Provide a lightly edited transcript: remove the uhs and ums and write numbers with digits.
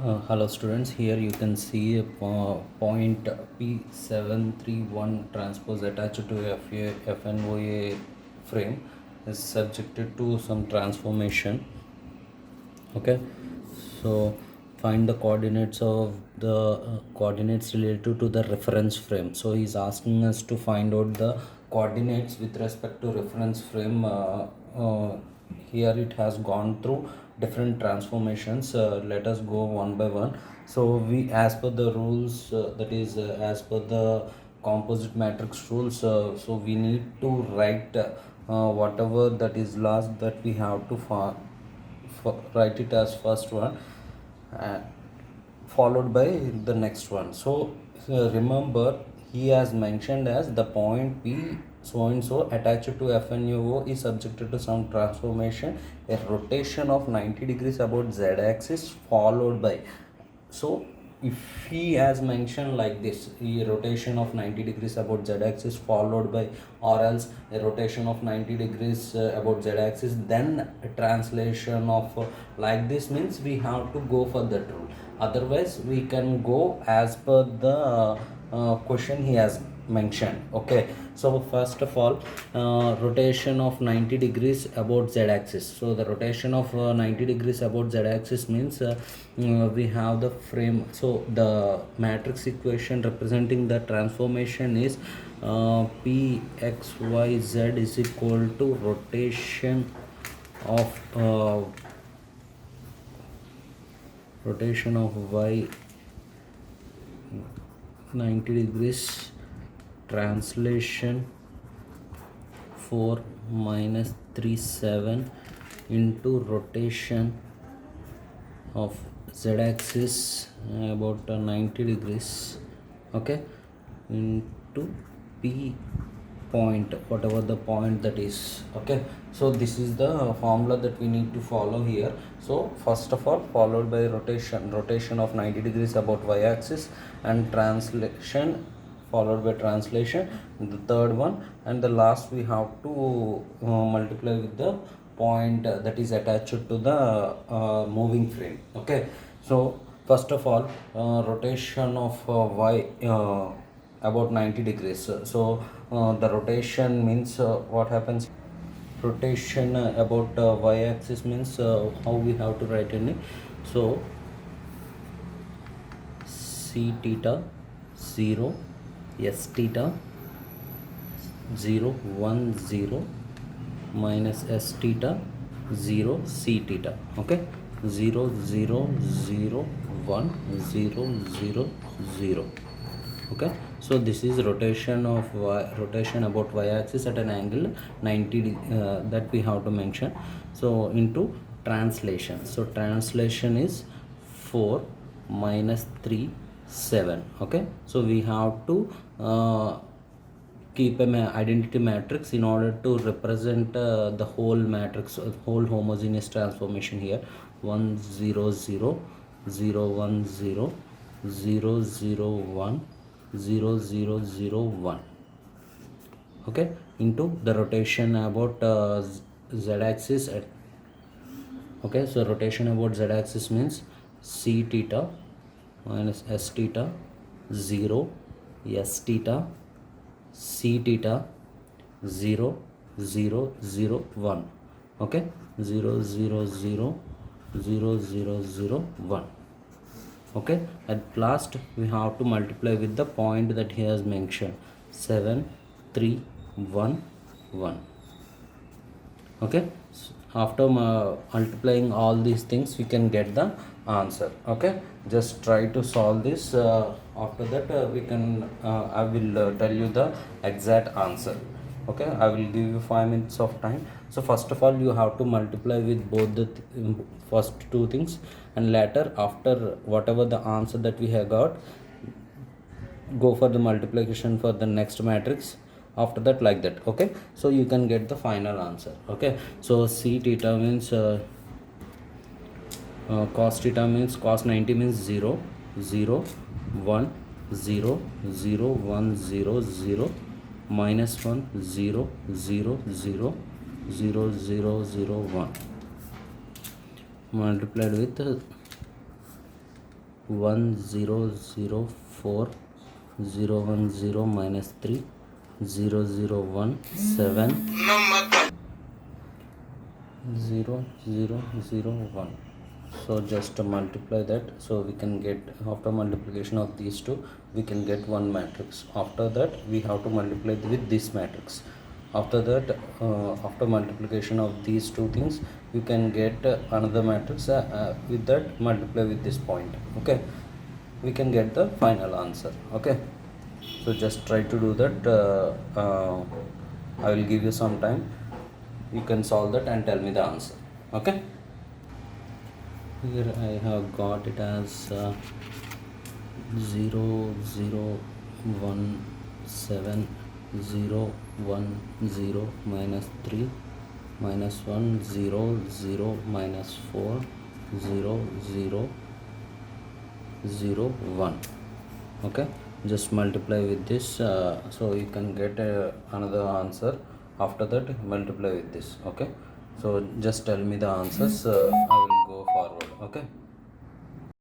Hello students, here you can see a point P731 transpose attached to FNOA frame is subjected to some transformation. Okay, so find the coordinates of the coordinates related to the reference frame. So he's asking us to find out the coordinates with respect to reference frame. Here it has gone through different transformations. Let us go one by one. So we, as per the rules, that is as per the composite matrix rules, so we need to write whatever that is last, that we have to write it as first one, uh, followed by the next one. So remember, he has mentioned as the point P so and so attached to FNUO is subjected to some transformation, a rotation of 90 degrees about z axis followed by. So if he has mentioned like this, a rotation of 90 degrees about z axis followed by, or else a rotation of 90 degrees about z axis, then a translation of like this, means we have to go for that rule. Otherwise we can go as per the question he has mentioned. Okay, so first of all, rotation of 90 degrees about z axis. So the rotation of 90 degrees about z axis means we have the frame. So the matrix equation representing the transformation is Pxyz is equal to rotation of y 90 degrees, translation 4 minus 37 into rotation of z-axis about 90 degrees, okay, into P point, whatever the point that is. Okay, so this is the formula that we need to follow here. So first of all, followed by rotation of 90 degrees about y-axis, and translation followed by translation, the third one, and the last we have to multiply with the point that is attached to the moving frame. Okay, so first of all, rotation of y about 90 degrees. So the rotation means what happens, rotation about y-axis means how we have to write in it. So c theta 0, s theta 0 1 0 minus s theta 0 c theta. Okay, 0 0 0 1 0 0 0. Okay, so this is rotation of rotation about y-axis at an angle 90 that we have to mention. So into translation, so translation is 4 minus 3 7. Okay, so we have to keep an identity matrix in order to represent the whole matrix, whole homogeneous transformation here. 1 0 0 0 1 0 0 0 1 0 0 0 1. Okay, into the rotation about z-axis. Okay, so rotation about z-axis means c theta minus s theta 0 s theta c theta 0 0 0 1. Okay, 0 0 0 0 0 0 1. Okay, at last we have to multiply with the point that he has mentioned, 7 3 1 1. Okay, so after multiplying all these things we can get the answer. Okay, just try to solve this. After that we can I will tell you the exact answer. Okay, I will give you 5 minutes of time. So first of all, you have to multiply with both the first two things, and later, after whatever the answer that we have got, go for the multiplication for the next matrix. After that, like that. Okay, so you can get the final answer. Okay, so c theta means cos theta means cos 90 means 0 0 1 0 0 1 0 0 minus 1 0 0 0 0 0 0 1 multiplied with 1004 010 minus 3 0017 0001. So just to multiply that, so we can get, after multiplication of these two, we can get one matrix. After that we have to multiply with this matrix. After that, after multiplication of these two things, you can get another matrix. With that, multiply with this point. Okay, we can get the final answer. Okay, so just try to do that. I will give you some time. You can solve that and tell me the answer. Okay, here I have got it as 0017010 minus 3 minus 100 minus 40001. Okay, just multiply with this, so you can get another answer. After that, multiply with this. Okay, so just tell me the answers. I will go forward. Okay.